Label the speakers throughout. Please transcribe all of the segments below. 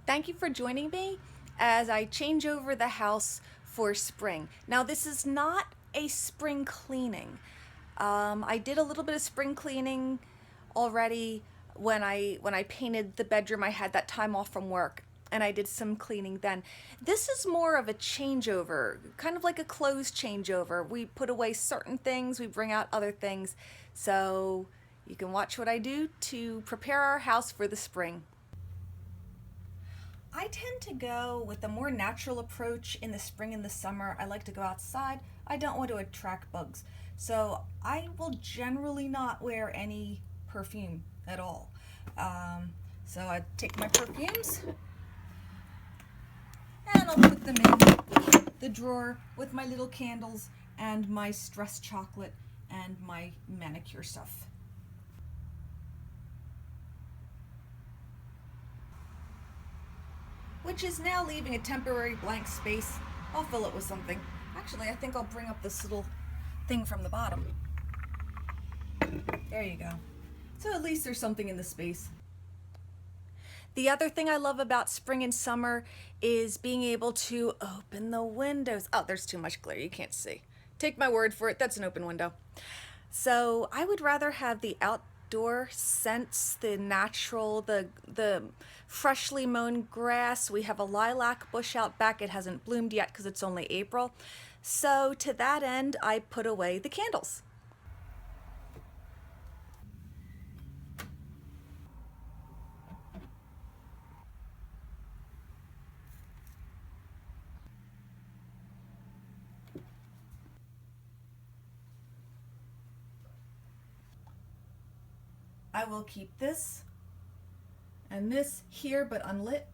Speaker 1: Thank you for joining me as I change over the house for spring. Now, this is not a spring cleaning. I did a little bit of spring cleaning already when I painted the bedroom. I had that time off from work and I did some cleaning then. This is more of a changeover, kind of like a clothes changeover. We put away certain things, we bring out other things. So you can watch what I do to prepare our house for the spring. I tend to go with a more natural approach in the spring and the summer. I like to go outside. I don't want to attract bugs. So I will generally not wear any perfume at all. So I take my perfumes and I'll put them in the drawer with my little candles and my stress chocolate and my manicure stuff. Which is now leaving a temporary blank space. I'll fill it with something. Actually, I think I'll bring up this little thing from the bottom. There you go. So at least there's something in the space. The other thing I love about spring and summer is being able to open the windows. Oh, there's too much glare, you can't see. Take my word for it, that's an open window. So I would rather have the outdoor scents, the natural, the freshly mown grass. We have a lilac bush out back. It hasn't bloomed yet because it's only April. So to that end, I put away the candles. I will keep this and this here but unlit.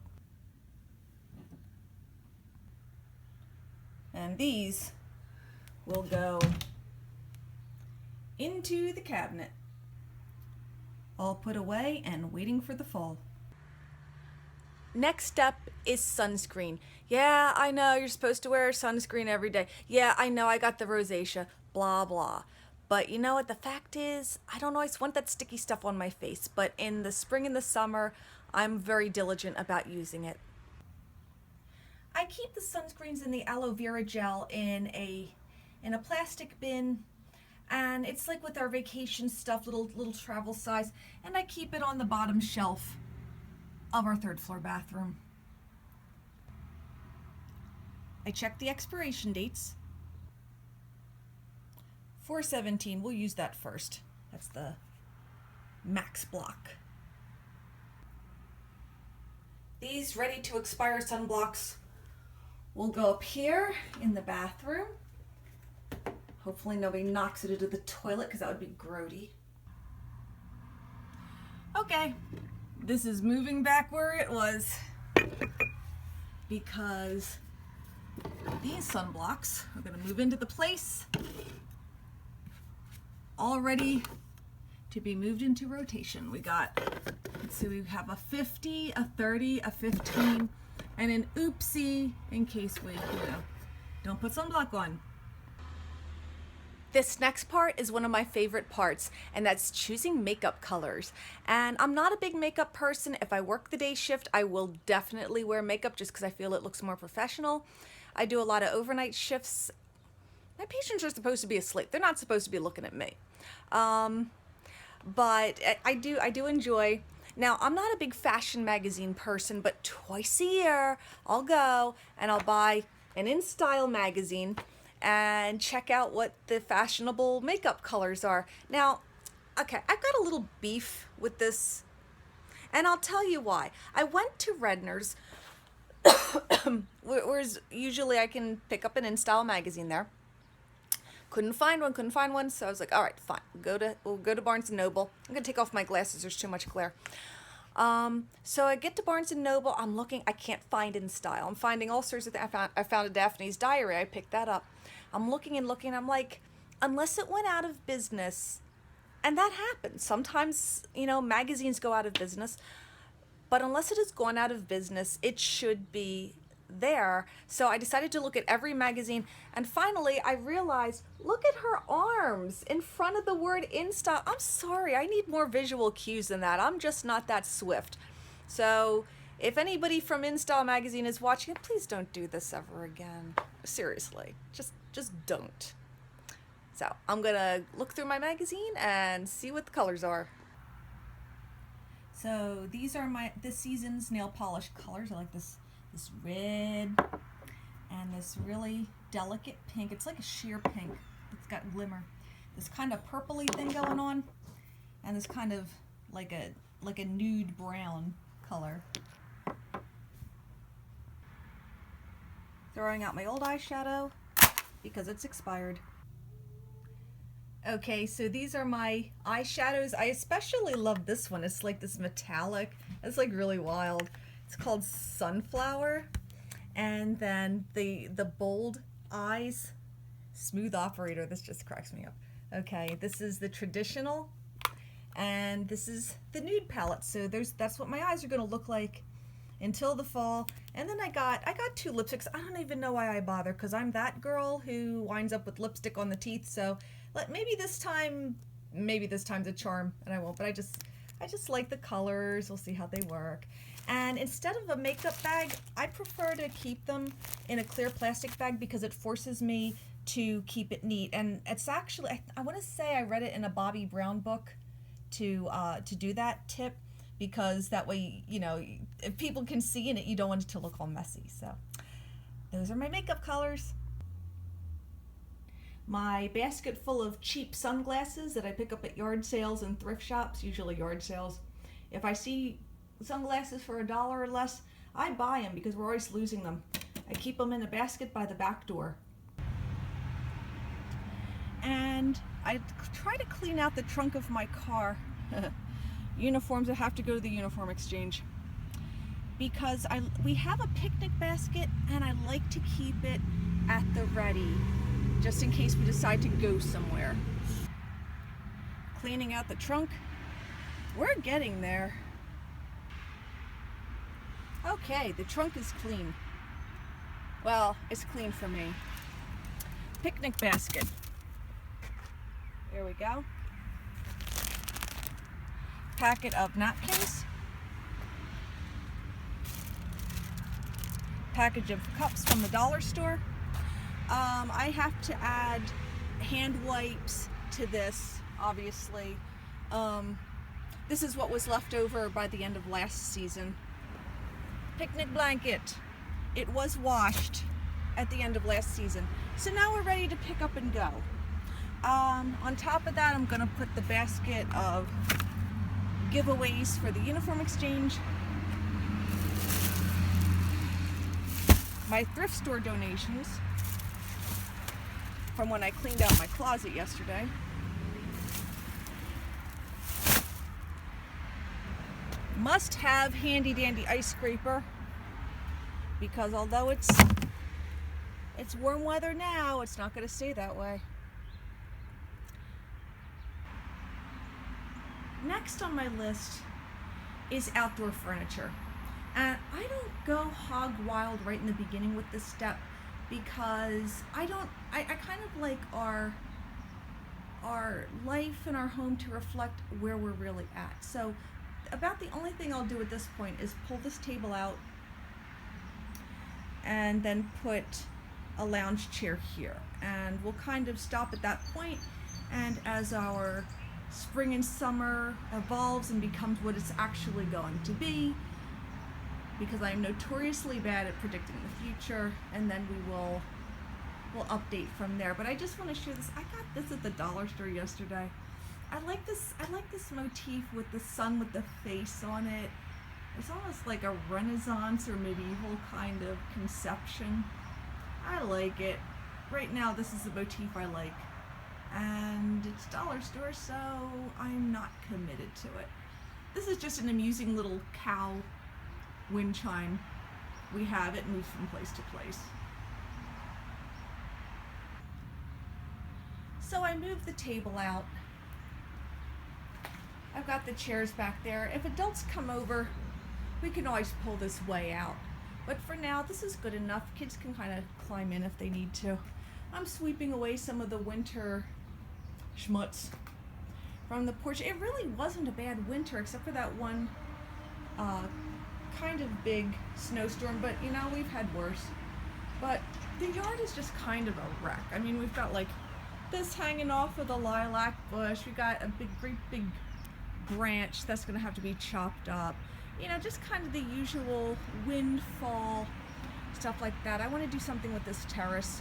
Speaker 1: And these will go into the cabinet, all put away and waiting for the fall. Next up is sunscreen. Yeah, I know you're supposed to wear sunscreen every day. Yeah, I know I got the rosacea, blah, blah. But you know what, the fact is, I don't always want that sticky stuff on my face, but in the spring and the summer, I'm very diligent about using it. I keep the sunscreens in the aloe vera gel in a plastic bin, and it's like with our vacation stuff, little travel size, and I keep it on the bottom shelf of our third floor bathroom. I check the expiration dates. 417, we'll use that first. That's the max block. These ready to expire sunblocks will go up here in the bathroom. Hopefully nobody knocks it into the toilet because that would be grody. Okay, this is moving back where it was because these sunblocks are going to move into the place all ready to be moved into rotation. We got, let's see, we have a 50, a 30, a 15, and an oopsie in case we, don't put sunblock on. This next part is one of my favorite parts, and that's choosing makeup colors. And I'm not a big makeup person. If I work the day shift, I will definitely wear makeup just because I feel it looks more professional. I do a lot of overnight shifts. My patients are supposed to be asleep. They're not supposed to be looking at me. But I do enjoy. Now, I'm not a big fashion magazine person, but twice a year I'll go and I'll buy an In Style magazine and check out what the fashionable makeup colors are. Now, okay, I've got a little beef with this, and I'll tell you why. I went to Redner's, whereas usually I can pick up an In Style magazine there. Couldn't find one, so I was like, all right, fine. We'll go to Barnes & Noble. I'm gonna take off my glasses, there's too much glare. So I get to Barnes & Noble, I'm looking, I can't find In Style. I'm finding all sorts of things. I found a Daphne's Diary, I picked that up. I'm looking and looking, I'm like, unless it went out of business, and that happens. Sometimes, magazines go out of business, but unless it has gone out of business, it should be there. So I decided to look at every magazine, and finally I realized, look at her arms in front of the word In Style. I'm sorry, I need more visual cues than that. I'm just not that swift. So If anybody from InStyle magazine is watching it, please don't do this ever again. Seriously, just don't. So I'm gonna look through my magazine and see what the colors are. So these are this season's nail polish colors. I like this red and this really delicate pink. It's like a sheer pink. It's got glimmer. This kind of purpley thing going on, and this kind of like a nude brown color. Throwing out my old eyeshadow because it's expired. Okay, so these are my eyeshadows. I especially love this one. It's like this metallic. It's like really wild. It's called Sunflower. And then the bold eyes, Smooth Operator. This just cracks me up. Okay, this is the traditional, and this is the nude palette. So that's what my eyes are gonna look like until the fall. And then I got 2 lipsticks. I don't even know why I bother, because I'm that girl who winds up with lipstick on the teeth. So maybe this time's a charm and I won't, but I just like the colors. We'll see how they work. And instead of a makeup bag, I prefer to keep them in a clear plastic bag because it forces me to keep it neat. And it's actually, I want to say I read it in a Bobbi Brown book to do that tip, because that way, you know, if people can see in it, you don't want it to look all messy. So those are my makeup colors. My basket full of cheap sunglasses that I pick up at yard sales and thrift shops, usually yard sales. If I see sunglasses for $1 or less, I buy them because we're always losing them. I keep them in a basket by the back door. And I try to clean out the trunk of my car. Uniforms, I have to go to the uniform exchange because we have a picnic basket and I like to keep it at the ready just in case we decide to go somewhere. Cleaning out the trunk. We're getting there. Okay, the trunk is clean. Well, it's clean for me. Picnic basket. There we go. Packet of napkins. Package of cups from the dollar store. I have to add hand wipes to this, obviously. This is what was left over by the end of last season. Picnic blanket. It was washed at the end of last season. So now we're ready to pick up and go. On top of that, I'm gonna put the basket of giveaways for the uniform exchange. My thrift store donations from when I cleaned out my closet yesterday. Must have handy dandy ice scraper, because although it's warm weather now, it's not going to stay that way. Next on my list is outdoor furniture. And I don't go hog wild right in the beginning with this step because I kind of like our life and our home to reflect where we're really at. So about the only thing I'll do at this point is pull this table out and then put a lounge chair here. And we'll kind of stop at that point, and as our spring and summer evolves and becomes what it's actually going to be, because I'm notoriously bad at predicting the future, and then we'll update from there. But I just want to share this. I got this at the dollar store yesterday. I like this motif with the sun with the face on it. It's almost like a Renaissance or medieval kind of conception. I like it. Right now, this is the motif I like. And it's dollar store, so I'm not committed to it. This is just an amusing little cow wind chime. We have it moves from place to place. So I moved the table out. I've got the chairs back there. If adults come over, we can always pull this way out. But for now, this is good enough. Kids can kind of climb in if they need to. I'm sweeping away some of the winter schmutz from the porch. It really wasn't a bad winter, except for that one kind of big snowstorm, but you know, we've had worse. But the yard is just kind of a wreck. I mean, we've got like this hanging off of the lilac bush. We got a great big branch that's gonna have to be chopped up. You know, just kind of the usual windfall, stuff like that. I wanna do something with this terrace.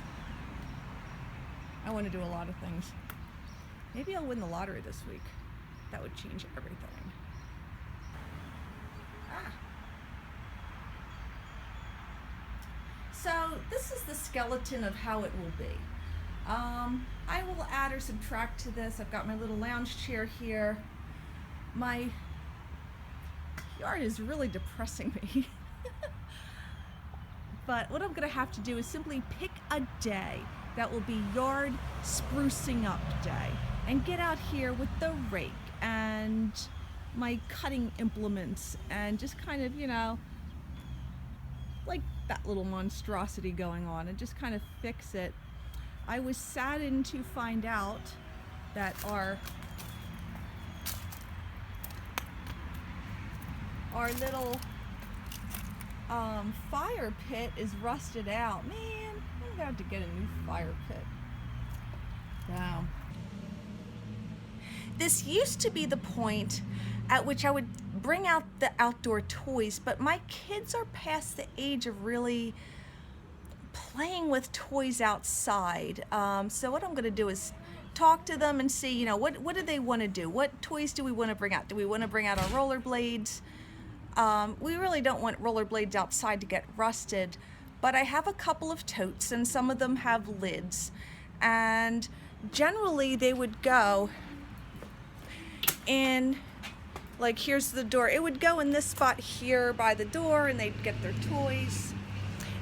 Speaker 1: I wanna do a lot of things. Maybe I'll win the lottery this week. That would change everything. So this is the skeleton of how it will be. I will add or subtract to this. I've got my little lounge chair here. My yard is really depressing me. But what I'm gonna have to do is simply pick a day that will be yard sprucing up day and get out here with the rake and my cutting implements and just kind of, you know, like that little monstrosity going on and just kind of fix it. I was saddened to find out that our little fire pit is rusted out. Man, I'm gonna have to get a new fire pit. Wow. This used to be the point at which I would bring out the outdoor toys, but my kids are past the age of really playing with toys outside. So what I'm going to do is talk to them and see, you know, what do they want to do? What toys do we want to bring out? Do we want to bring out our rollerblades? We really don't want rollerblades outside to get rusted, but I have a couple of totes and some of them have lids, and generally they would go in, like here's the door, it would go in this spot here by the door and they'd get their toys.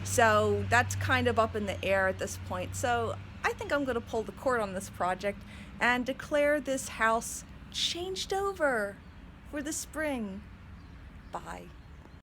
Speaker 1: So that's kind of up in the air at this point. So I think I'm going to pull the cord on this project and declare this house changed over for the spring. Bye.